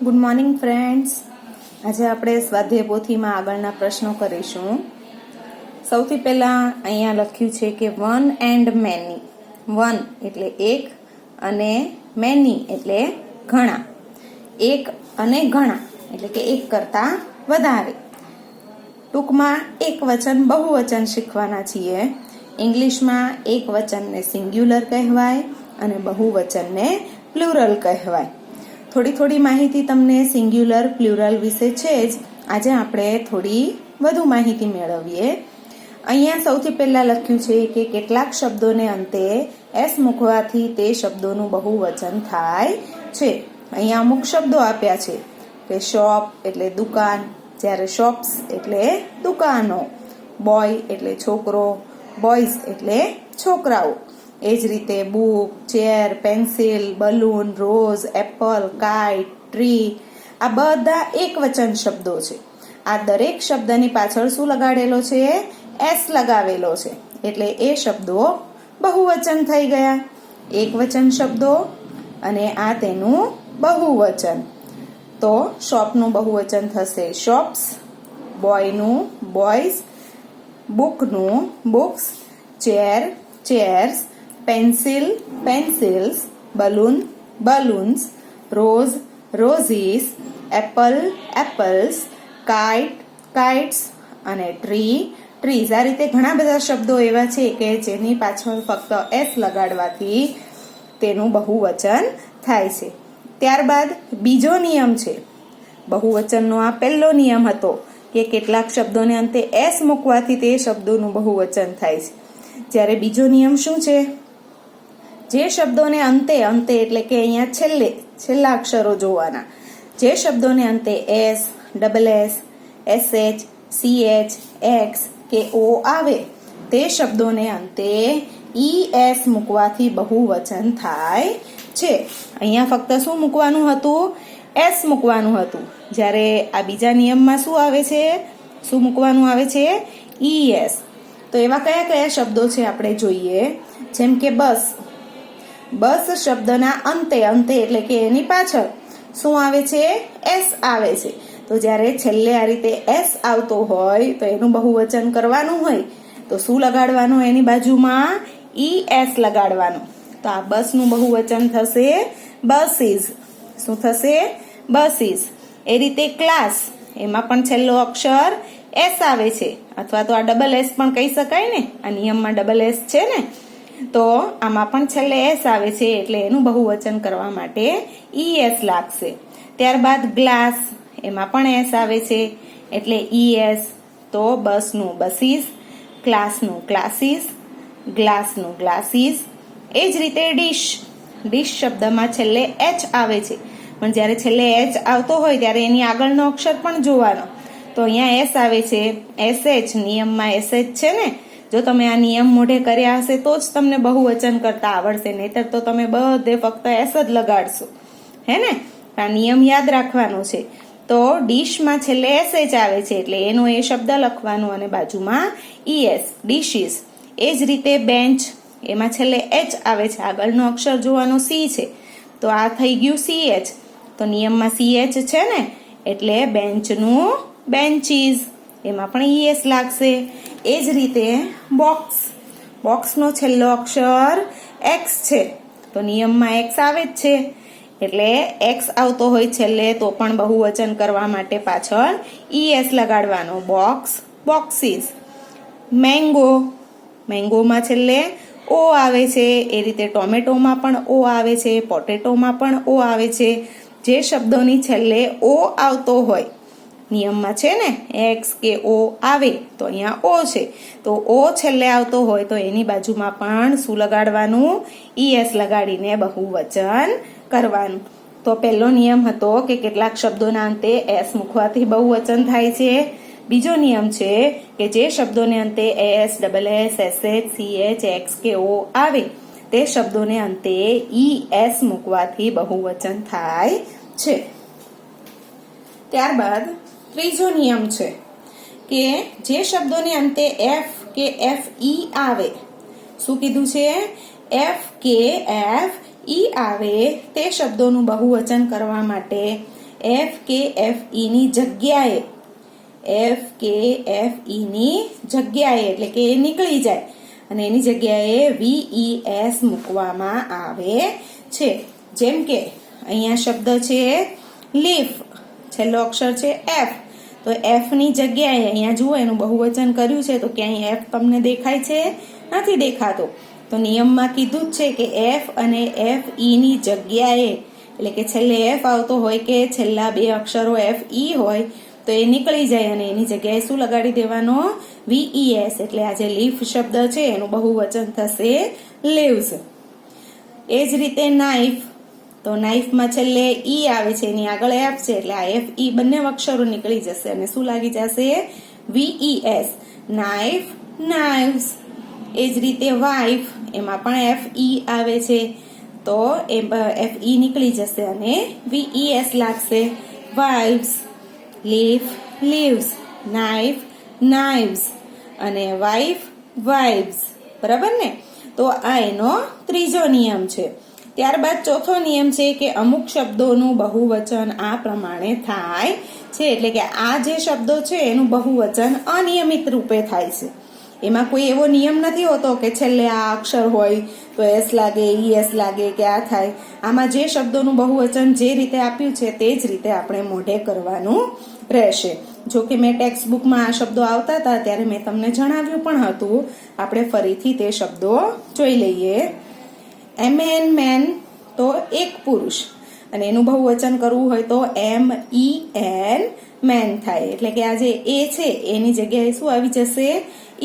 Good morning friends. આજે આપણે સ્વાધ્યાય પોથીમાં આગળના પ્રશ્નો કરીશું. સૌથી પહેલાં અહીંયા લખ્યું છે કે વન એન્ડ મેની. વન એટલે એક અને મેની એટલે ઘણા. એક અને ઘણા એટલે કે એક કરતાં વધારે. ટૂંકમાં એક વચન બહુવચન શીખવાના છીએ. ઇંગ્લિશમાં એક વચનને સિંગ્યુલર કહેવાય અને બહુવચનને પ્લુરલ કહેવાય. થોડી માહિતી તમને સિંગ્યુલર પ્લુરલ વિશે છે જ. આજે આપણે થોડી વધુ માહિતી મેળવીએ. અહીંયા સૌથી પહેલા લખ્યું છે કે કેટલાક શબ્દોને અંતે એસ મૂકવાથી તે શબ્દોનું બહુવચન થાય છે. અહીંયા અમુક શબ્દો આપ્યા છે કે શોપ એટલે દુકાન, જ્યારે શોપ્સ એટલે દુકાનો, બોય એટલે છોકરો, બોયઝ એટલે છોકરાઓ. એ જ રીતે book, chair, pencil, balloon, rose, Apple, kite, tree, આ બધા એક વચન શબ્દો છે. આ દરેક શબ્દની પાછળ શું લગાડેલો છે? એસ લગાવેલો છે. એટલે એ શબ્દો બહુવચન થઈ ગયા. એક વચન શબ્દો અને આ તેનું બહુવચન. તો શોપનું બહુવચન થશે શોપ્સ, બોયનું બોયઝ, બુકનું books, chair chairs, pencil pencils, balloon balloons, rose roses, apple apples, kite kites અને ટ્રી ટ્રીઝ. આ રીતે ઘણા બધા શબ્દો એવા છે કે જેની પાછળ ફક્ત એસ લગાડવાથી તેનું બહુવચન થાય છે. ત્યારબાદ બીજો નિયમ છે. બહુવચનનો આ પહેલો નિયમ હતો કે કેટલાક શબ્દોને અંતે એસ મૂકવાથી તે શબ્દોનું બહુવચન થાય છે. જ્યારે બીજો નિયમ શું છે? જે શબ્દોને અંતે એટલે કે અહીંયા છેલ્લા અક્ષરો જોવાના. જે શબ્દોને અંતે S, double S, SH, CH, x કે ઓ આવે તે શબ્દોને અંતે ઈ એસ મૂકવાથી બહુવચન થાય છે. અહીંયા ફક્ત શું મૂકવાનું હતું? એસ મૂકવાનું હતું. જ્યારે આ બીજા નિયમમાં શું આવે છે? શું મૂકવાનું આવે છે? ઈ એસ. તો એવા કયા કયા શબ્દો છે આપણે જોઈએ. જેમ કે બસ. બસ શબ્દના અંતે એટલે કે એની પાછળ શું આવે છે? એસ આવે છે. તો જ્યારે છેલ્લે આ રીતે એસ આવતો હોય તો એનું બહુવચન કરવાનું હોય તો શું લગાડવાનું? એની બાજુમાં ઈ એસ લગાડવાનું. તો આ બસનું બહુવચન થશે બસીસ. શું થશે? બસીસ. એ રીતે ક્લાસ, એમાં પણ છેલ્લો અક્ષર એસ આવે છે, અથવા તો આ ડબલ એસ પણ કહી શકાય ને. આ નિયમમાં ડબલ એસ છે ને, તો આમાં પણ છેલ્લે એસ આવે છે એટલે એનું બહુવચન કરવા માટે ઈ એસ લાગશે. ત્યારબાદ ગ્લાસ, એમાં પણ એસ આવે છે એટલે ઈ એસ. તો બસનું બસીસ, ક્લાસનું ક્લાસીસ, ગ્લાસનું ગ્લાસીસ. એ જ રીતે ડીશ. ડીશ શબ્દમાં છેલ્લે એચ આવે છે, પણ જ્યારે છેલ્લે એચ આવતો હોય ત્યારે એની આગળનો અક્ષર પણ જોવાનો. તો અહીંયા એસ આવે છે, એસએચ. નિયમમાં એસએચ છે ને. જો તમે આ નિયમ મોઢે કર્યા હશે તો જ તમને બહુવચન કરતા આવડશે, નહીતર તો તમે બધે ફક્ત એસ જ લગાડશો, હે ને. આ નિયમ યાદ રાખવાનો છે. તો ડીશમાં છેલ્લે એસએચ આવે છે એટલે એનો એ શબ્દ લખવાનો અને બાજુમાં ઈએસ, ડીશીસ. એ જ રીતે બેન્ચ, એમાં છેલ્લે એચ આવે છે, આગળનો અક્ષર જોવાનો સી છે, તો આ થઈ ગયું સીએચ. તો નિયમમાં સીએચ છે ને એટલે બેન્ચનું બેન્ચીસ, એમાં પણ ઈએસ લાગશે. એ જ રીતે બોક્સ. બોક્સનો છેલ્લો અક્ષર એક્સ છે, તો નિયમમાં એક્સ આવે જ છે એટલે એક્સ આવતો હોય છેલ્લે તો પણ બહુવચન કરવા માટે પાછળ ઈએસ લગાડવાનો. Box, boxes. મેંગો. મેંગોમાં છેલ્લે ઓ આવે છે. એ રીતે ટોમેટોમાં પણ ઓ આવે છે, પોટેટોમાં પણ ઓ આવે છે. જે શબ્દોની છેલ્લે ઓ આવતો હોય, નિયમમાં છે ને એક્સ કે ઓ આવે, તો અહીંયા ઓ છે, તો ઓ છેલ્લે આવતો હોય તો એની બાજુમાં પણ શું લગાડવાનું? ઈએસ લગાડીને બહુવચન કરવાનું. તો પહેલો નિયમ હતો કે કેટલાક શબ્દોના અંતે એસ મૂકવાથી બહુવચન થાય છે. બીજો નિયમ છે કે જે શબ્દોને અંતે S, double S, SH, CH, x કે ઓ આવે તે શબ્દોને અંતે ઈ એસ મૂકવાથી બહુવચન થાય છે. ત્યારબાદ ત્રીજો નિયમ છે કે જે શબ્દોને અંતે એફ કે એફ ઈ આવે. શું કીધું છે? એફ કે એફ ઈ આવે તે શબ્દોનું બહુવચન કરવા માટે એફ કે એફ ઈ ની જગ્યાએ એફ કે એફ ઈ ની જગ્યાએ એટલે કે એ નીકળી જાય અને એની જગ્યાએ VES મૂકવામાં આવે છે. જેમ કે અહીંયા શબ્દ છે લીફ, છેલ્લો અક્ષર છે એફ, તો એફ ની જગ્યાએ અહીંયા જુઓ એનું બહુવચન કર્યું છે તો ક્યાંય એફ તમને દેખાય છે? નથી દેખાતો. તો નિયમમાં કીધું જ છે કે એફ અને એફ ઈ ની જગ્યાએ એટલે કે છેલ્લે એફ આવતો હોય કે છેલ્લા બે અક્ષરો એફ ઈ હોય તો એ નીકળી જાય અને એની જગ્યાએ શું લગાડી દેવાનો? VES. એટલે આ જે લીફ શબ્દ છે એનું બહુવચન થશે લીવ્સ. એ જ રીતે નાઇફ, તો નાઇફમાં છેલ્લે ઈ આવે છે, એની આગળ એફ છે એટલે આ એફ ઈ બંને અક્ષરો નીકળી જશે અને શું લાગી જશે? VES. નાઇફ, નાઇવ્સ. એ જ રીતે વાઇફ, એમાં પણ એફ ઈ આવે છે તો એફ ઈ નીકળી જશે અને VES લાગશે. વાઇવ્સ, લીફ, લીવ્સ, નાઇફ, નાઇવ્સ અને વાઇફ, વાઇવ્સ. બરાબર ને? તો આ એનો ત્રીજો નિયમ છે. ત્યારબાદ ચોથો નિયમ છે કે અમુક શબ્દોનું બહુવચન આ પ્રમાણે થાય છે. એટલે કે આ જે શબ્દો છે એનું બહુવચન અનિયમિત રૂપે થાય છે. એમાં કોઈ એવો નિયમ નથી હોતો કે છેલ્લે આ અક્ષર હોય તો એસ લાગે, ES લાગે કે આ થાય. આમાં જે શબ્દોનું બહુવચન જે રીતે આપ્યું છે તે જ રીતે આપણે મોઢે કરવાનું રહેશે. જો કે મેં ટેક્સ્ટ બુકમાં આ શબ્દો આવતા હતા ત્યારે મેં તમને જણાવ્યું પણ હતું. આપણે ફરીથી તે શબ્દો જોઈ લઈએ. MEN મેન તો એક પુરુષ અને એનું બહુવચન કરવું હોય તો MEN મેન થાય. એટલે કે આ જે એ છે એની જગ્યાએ શું આવી જશે?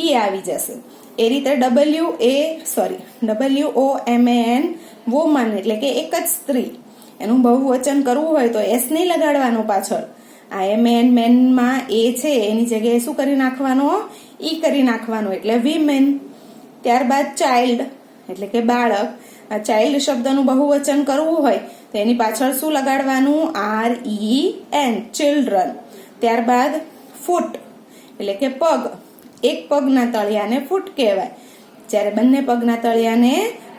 ઈ આવી જશે. એ રીતે WOMAN વુમન એટલે કે એક જ સ્ત્રી, એનું બહુવચન કરવું હોય તો એસ નહીં લગાડવાનું પાછળ. આ MEN મેનમાં એ છે એની જગ્યાએ શું કરી નાખવાનો? ઈ કરી નાખવાનો એટલે વિમેન. ત્યારબાદ ચાઇલ્ડ એટલે કે બાળક. આ ચાઇલ્ડ શબ્દનું બહુવચન કરવું હોય તો એની પાછળ શું લગાડવાનું? REN, children. ત્યારબાદ ફૂટ એટલે કે પગ. એક પગના તળિયાને ફૂટ કહેવાય, જ્યારે બંને પગના તળિયાને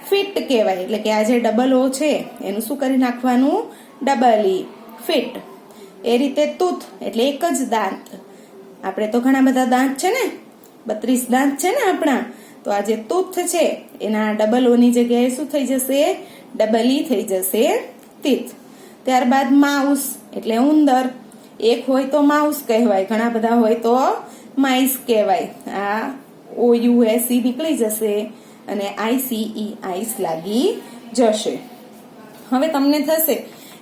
ફીટ કહેવાય. એટલે કે આ જે ડબલ ઓ છે એનું શું કરી નાખવાનું? Double E, fit. એ રીતે તૂથ એટલે એક જ દાંત. આપણે તો ઘણા બધા દાંત છે ને, 32 દાંત છે ને આપણા, તો આ જે તૂથ છે એના ડબલ ઓ ની જગ્યાએ શું થઈ જશે? ડબલ ઈ થઈ જશે, તીથ. ત્યારબાદ માઉસ એટલે ઉંદર. એક હોય તો માઉસ કહેવાય, ઘણા બધા હોય તો માઇસ કહેવાય. આ OUSE નીકળી જશે અને ICE આઈસ લાગી જશે. હવે તમને થશે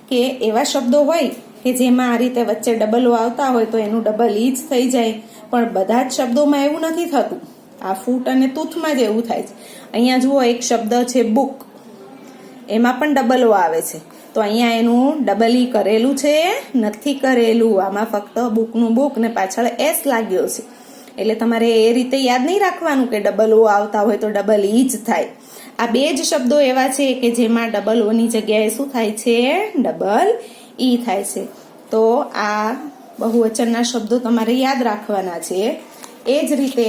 કે એવા શબ્દો હોય કે જેમાં આ રીતે વચ્ચે ડબલ ઓ આવતા હોય તો એનું ડબલ ઈ જ થઈ જાય, પણ બધા જ શબ્દોમાં એવું નથી થતું. આ ફૂટ અને તૂથમાં જ એવું થાય છે. અહીંયા જુઓ એક શબ્દ છે બુક, એમાં પણ ડબલ ઓ આવે છે તો અહીંયા એનું ડબલ ઈ કરેલું છે? નથી કરેલું. આમાં ફક્ત બુકનું બુક ને પાછળ એસ લાગ્યો છે. એટલે તમારે એ રીતે યાદ નહીં રાખવાનું કે ડબલ ઓ આવતા હોય તો ડબલ ઈ જ થાય. આ બે જ શબ્દો એવા છે કે જેમાં ડબલ ઓ ની જગ્યાએ શું થાય છે? ડબલ ઈ થાય છે. તો આ બહુવચનના શબ્દો તમારે યાદ રાખવાના છે. એ જ રીતે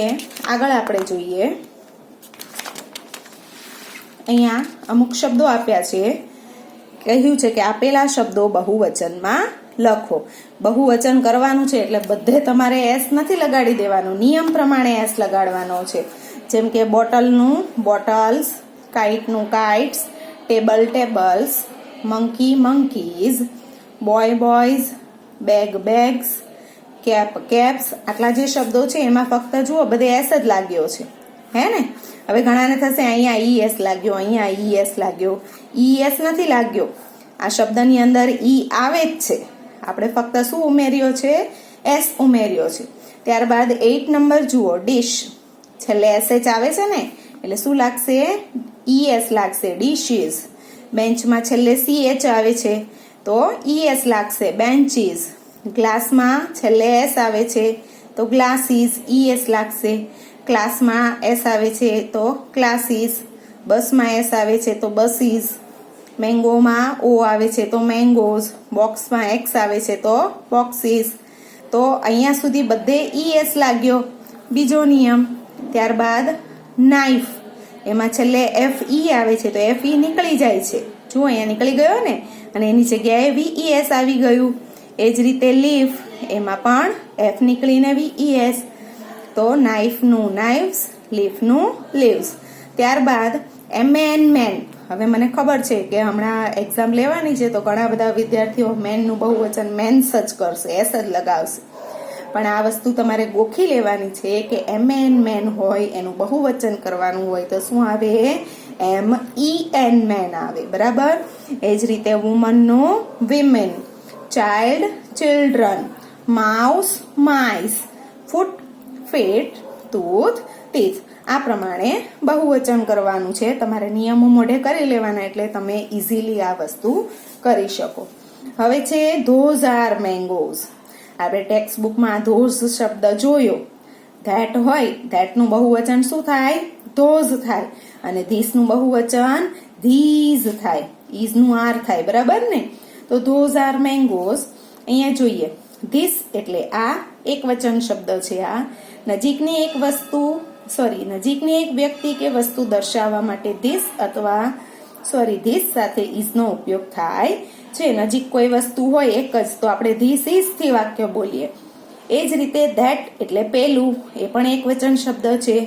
આગળ આપણે જોઈએ. અહીંયા અમુક શબ્દો આપ્યા છે. કહ્યું છે કે આપેલા શબ્દો બહુવચનમાં લખો. બહુવચન કરવાનું છે એટલે બધે તમારે એસ નથી લગાડી દેવાનું, નિયમ પ્રમાણે એસ લગાડવાનો છે. જેમ કે બોટલનું બોટલ્સ, કાઇટનું kites, table tables, monkey monkeys, boy boys, bag bags, cap caps. આટલા જે શબ્દો છે એમાં ફક્ત જુઓ બધે એસ જ લાગ્યો છે, હે ને? હવે ઘણાને થશે અહીંયા ES લાગ્યો, અહીંયા ES લાગ્યો. ES નથી લાગ્યો. આ શબ્દની અંદર ઈ આવે જ છે. આપણે ફક્ત શું ઉમેર્યો છે? એસ ઉમેર્યો છે. ત્યારબાદ 8 નંબર જુઓ, ડીશ. છેલ્લે SH આવે છે ને એટલે શું લાગશે? ES લાગશે, ડીશીઝ. બેન્ચમાં છેલ્લે CH આવે છે તો ES લાગશે, બેન્ચીઝ. ગ્લાસમાં છેલ્લે S આવે છે તો ગ્લાસીસ, ES લાગશે. ક્લાસમાં S આવે છે તો ક્લાસીસ. બસમાં S આવે છે તો બસીસ. મેંગોમાં O આવે છે તો મેંગોઝ. બોક્સમાં X આવે છે તો બોક્સીસ. તો અહીંયા સુધી બધે ES લાગ્યો. બીજો નિયમ. ત્યારબાદ નાઇફ, એમાં છેલ્લે FE આવે છે તો FE નીકળી જાય છે. જુઓ અહીંયા નીકળી ગયો ને અને એની જગ્યાએ VES આવી ગયું. એ જ રીતે લીફ, એમાં પણ એફ નીકળીને VES, તો નાઇફનું નાઇવ્સ, લીફનું લીવ્સ. ત્યારબાદ મેન મેન. હવે મને ખબર છે કે હમણાં એક્ઝામ લેવાની છે તો ઘણા બધા વિદ્યાર્થીઓ મેનનું બહુવચન મેન્સ જ કરશે, એસ જ લગાવશે. પણ આ વસ્તુ તમારે ગોખી લેવાની છે કે મેન હોય એનું બહુવચન કરવાનું હોય તો શું આવે? MEN મેન આવે. બરાબર. એ જ રીતે વુમનનું women, child children, mouse mice, foot feet, tooth teeth. આ પ્રમાણે બહુવચન કરવાનું છે. તમારે નિયમો મોઢે કરી લેવાના એટલે તમે ઇઝીલી આ વસ્તુ કરી શકો. હવે છે ધોઝ આર મેંગોઝ. આપણે ટેક્સ્ટ બુકમાં ધોઝ શબ્દ જોયો. ધેટ હોય, ધેટનું બહુવચન શું થાય? ધોઝ થાય. અને ધીસનું બહુવચન ધીઝ થાય. ઈઝનું આર થાય. બરાબર ને? તો ધોઝ આર મેંગોઝ. અહીંયા જોઈએ, ધીસ એટલે આ એક વચન શબ્દ છે. આ નજીકની એક વસ્તુ નજીકની એક વ્યક્તિ કે વસ્તુ દર્શાવવા માટે ધીસ અથવા ધીસ સાથે ઇઝનો ઉપયોગ થાય છે. નજીક કોઈ વસ્તુ હોય એક જ તો આપણે ધીસ ઇઝ થી વાક્ય બોલીએ. એ જ રીતે ધેટ એટલે પેલું, એ પણ એક વચન શબ્દ છે.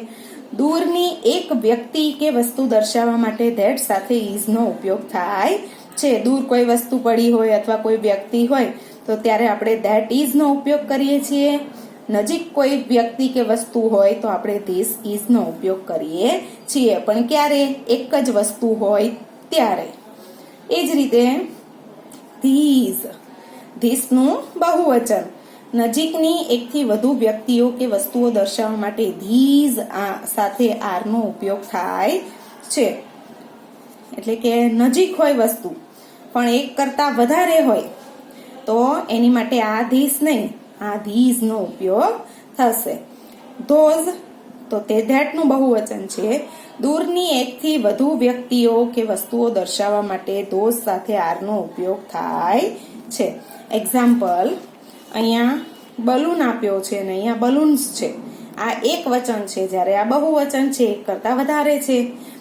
દૂરની એક વ્યક્તિ કે વસ્તુ દર્શાવવા માટે ધેટ સાથે ઇઝનો ઉપયોગ થાય છે. દૂર કોઈ વસ્તુ પડી હોય અથવા કોઈ વ્યક્તિ હોય તો ત્યારે આપણે ધેટ ઇઝનો ઉપયોગ કરીએ છીએ. નજીક કોઈ વ્યક્તિ કે વસ્તુ હોય તો આપણે ધીસ ઇઝનો ઉપયોગ કરીએ છીએ. પણ ક્યારે? એક જ વસ્તુ હોય ત્યારે. એ જ રીતે ધીઝ, ધીસનું બહુવચન. નજીકની એકથી વધુ વ્યક્તિઓ કે વસ્તુઓ દર્શાવવા માટે ધીઝ સાથે આરનો ઉપયોગ થાય છે. એટલે કે નજીક હોય વસ્તુ પણ એક કરતા વધારે હોય તો એની માટે આ ધીસ નહીં, આ ધીઝનો ઉપયોગ થશે. ધોઝ તો તે ધેટનું બહુવચન છે. દૂરની એકથી વધુ વ્યક્તિઓ કે વસ્તુઓ દર્શાવવા માટે ધોઝ સાથે આરનો ઉપયોગ થાય છે. એક્ઝામ્પલ, અહીંયા બલૂન આપ્યો છે અને અહીંયા બલૂન્સ છે. આ એક વચન છે, જ્યારે આ બહુવચન છે, એક કરતા વધારે છે.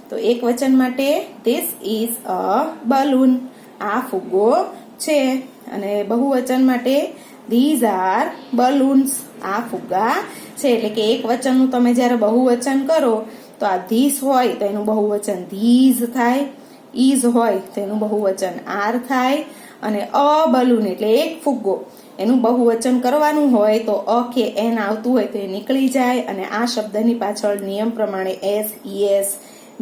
તો એક વચન માટે ધીસ ઇઝ અ બલૂન, આ ફુગ્ગો છે. અને બહુવચન માટે ધીઝ આર બલૂન્સ, આ ફુગ્ગા છે. એટલે કે એક વચનનું તમે જ્યારે બહુવચન કરો તો આ ધીસ હોય તો એનું બહુવચન ધીઝ થાય, ઇઝ હોય તો એનું બહુવચન આર થાય, અને અ બલૂન એટલે એક ફુગ્ગો એનું બહુવચન કરવાનું હોય તો અ કે એન આવતું હોય તો એ નીકળી જાય. અને આ શબ્દની પાછળ નિયમ પ્રમાણે એસ, ES,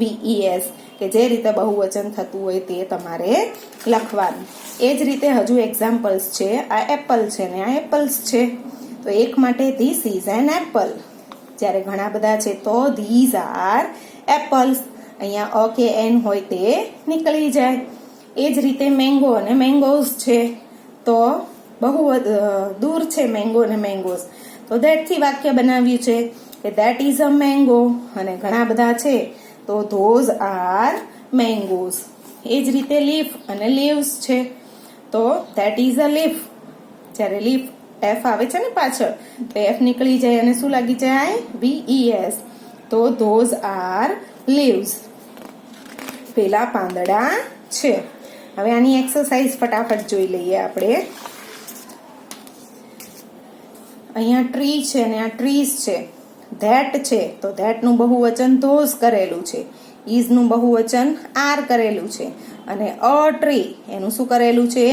VES કે જે રીતે બહુવચન થતું હોય તે તમારે લખવાનું. એ જ રીતે હજુ એક્ઝામ્પલ્સ છે. આ એપલ છે ને આ એપલ્સ છે. તો એક માટે ધીસ ઇઝ એન એપલ, જ્યારે ઘણા બધા છે તો ધીઝ આર એપલ્સ. અહીંયા અ કે એન હોય તે નીકળી જાય. એ જ રીતે મેંગો અને મેંગોઝ છે. તો બહુ દૂર છે મેંગો અને મેંગોઝ, તો ધેટ થી વાક્ય બનાવ્યું છે કે ધેટ ઇઝ અ મેંગો. અને ઘણા બધા છે તો ધોઝ આર મેંગોઝ. એ જ રીતે લીફ અને લીવ્સ છે. તો ધેટ ઇઝ અ લીફ, જ્યારે લીફ એફ આવે છે ને પાછળ તો એફ નીકળી જાય અને શું લાગી જાય? VES. તો ધોઝ આર લીવ્સ, પેલા પાંદડા છે. હવે આની એક્સરસાઇઝ ફટાફટ જોઈ લઈએ આપણે. અહીંયા ટ્રી છે ને આ ટ્રીઝ છે. ધેટ છે તો ધેટનું બહુવચન ધોઝ કરેલું છે. ઇઝનું બહુવચન આર કરેલું છે. અને અ ટ્રી એનું શું કરેલું છે?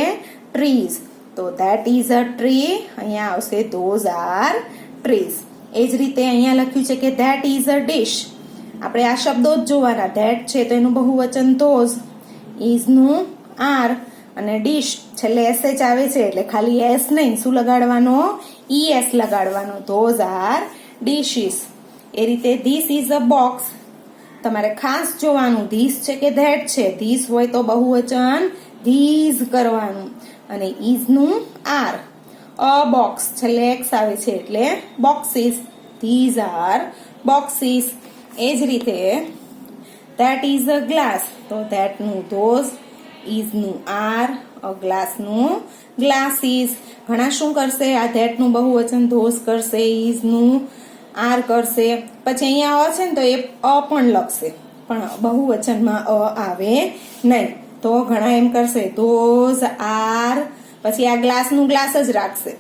ટ્રીઝ. તો ધેટ ઇઝ અ ટ્રી, અહીંયા આવશે ધોઝ આર ટ્રીઝ. એ જ રીતે અહીંયા લખ્યું છે કે ધેટ ઇઝ અ ડિશ. આપણે આ શબ્દો જ જોવાના. ધેટ છે તો એનું બહુવચન ધોઝ, ઇઝનું આર, અને ડિશ છેલ્લે SH આવે છે એટલે ખાલી એસ નહીં, શું લગાડવાનો? ES લગાડવાનો. Those are dishes. એ રીતે ધીસ ઇઝ અ બોક્સ. તમારે ખાસ જોવાનું ધીસ છે કે ધેટ છે. ધીસ હોય તો બહુવચન ધીઝ કરવાનું, અને ઇઝનું આર. અ બોક્સ છેલ્લે એક્સ આવે છે એટલે બોક્સીસ. These are boxes. એ જ રીતે ધેટ ઇઝ અ ગ્લાસ. તો ધેટનું ધોઝ, ઇઝનું આર, અ ગ્લાસનું ગ્લાસીસ. ઘણા શું કરશે? આ ધેટનું બહુવચન ધોઝ કરશે, ઇઝનું આર કરશે. પછી અહીંયા અ છે ને તો એ અ પણ લખશે, પણ બહુવચનમાં અ આવે નહીં. તો ઘણા એમ કરશે ધોઝ આર પછી આ ગ્લાસનું ગ્લાસ જ રાખશે,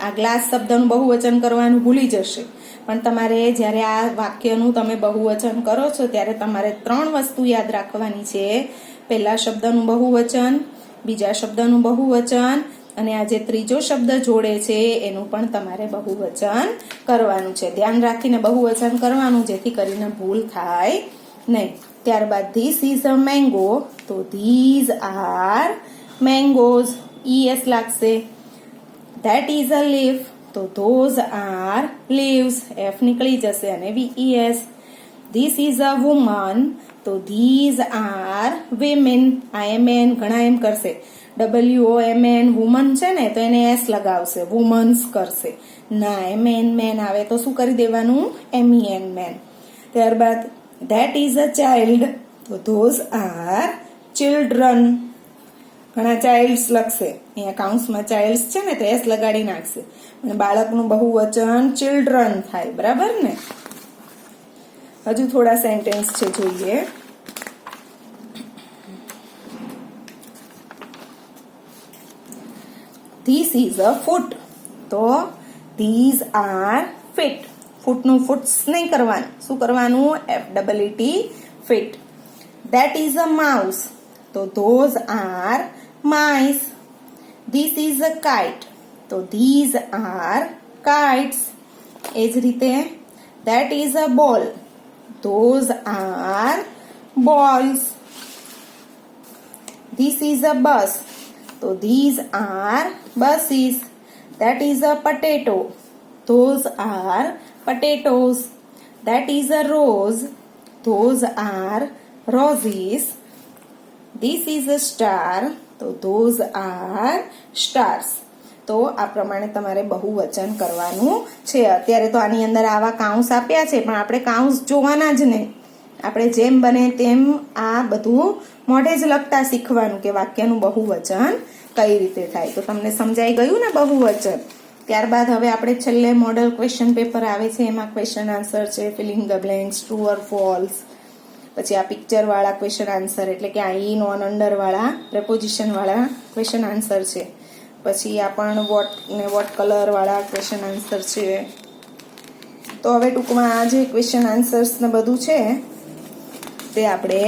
આ ગ્લાસ શબ્દનું બહુવચન કરવાનું ભૂલી જશે. પણ તમારે જ્યારે આ વાક્યનું તમે બહુવચન કરો છો ત્યારે તમારે 3 વસ્તુ યાદ રાખવાની છે. પહેલા શબ્દનું બહુવચન, બીજા શબ્દનું બહુવચન અને આ જે ત્રીજો શબ્દ જોડે છે એનું પણ તમારે બહુવચન કરવાનું છે. ધ્યાન રાખીને બહુવચન કરવાનું જેથી કરીને ભૂલ થાય નહીં. ત્યારબાદ ધીસ ઇઝ અ મેંગો, તો ધીઝ આર મેંગોઝ, ES લાગશે. ધેટ ઇઝ અ લીફ, તો ધોઝ આર લીવ્સ, F નીકળી જશે અને VES. This is a woman, તો ધીઝ આર વિમેન, IMN ઘણા એમ કરશે, WOMN વુમન છે ને તો એને S લગાવશે, વુમન્સ કરશે ના, MN મેન આવે તો શું કરી દેવાનું, MEN મેન. ત્યારબાદ ધેટ ઇઝ અ ચાઇલ્ડ, તો ધોઝ આર ચિલ્ડ્રન, ઘણા ચાઇલ્ડ્સ લખશે, અહીંયા કાઉન્સમાં ચાઇલ્ડ્સ છે ને તો S લગાડી નાખશે અને બાળકનું બહુવચન ચિલ્ડ્રન થાય, બરાબર ને. હજુ થોડા સેન્ટેન્સ છે જોઈએ. ધીસ ઇઝ અ ફૂટ, તો ધીઝ આર ફીટ, ફૂટનું ફૂટ્સ નહીં કરવાનું, શું કરવાનું, FEET feet. That is a mouse, તો those are mice. This is a kite, તો these are kites. એ જ રીતે that is a ball, those are balls. This is a bus, તો these are buses. That is a potato, those are potatoes. That is a rose, those are roses. This is a star, તો those are stars. તો આ પ્રમાણે તમારે બહુવચન કરવાનું છે. અત્યારે તો આની અંદર આવા કાઉન્સ આપ્યા છે પણ આપણે કાઉન્સ જોવાના જ નહીં, આપણે જેમ બને તેમ આ બધું મોઢે જ લખતા શીખવાનું કે વાક્યનું બહુવચન કઈ રીતે થાય. તો તમને સમજાઈ ગયું ને બહુવચન. ત્યારબાદ હવે આપણે છેલ્લે મોડલ ક્વેશ્ચન પેપર આવે છે, એમાં ક્વેશ્ચન આન્સર છે, filling the blanks, true or false. પછી આ પિક્ચર વાળા ક્વેશ્ચન આન્સર એટલે કે આ ઇન ઓન અંડર વાળા પ્રેપોઝિશન વાળા ક્વેશ્ચન આન્સર છે. પછી આ પણ વોટ ને વોટ કલર વાળા ક્વેશ્ચન આન્સર છે. તો હવે ટૂંકમાં આ જે ક્વેશ્ચન આન્સર્સ ને બધું છે તે આપણે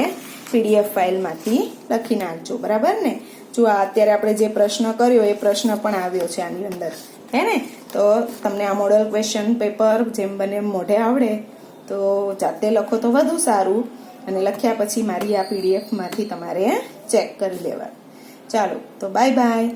PDF ફાઇલમાંથી લખી નાખજો, બરાબર ને. જો આ અત્યારે આપણે જે પ્રશ્ન કર્યો એ પ્રશ્ન પણ આવ્યો છે આની અંદર, હે ને. તો તમને આ મોડલ ક્વેશ્ચન પેપર જેમ બને મોઢે આવડે તો જાતે લખો તો વધુ સારું, અને લખ્યા પછી મારી આ PDF માંથી તમારે ચેક કરી લેવા. ચાલો તો બાય બાય.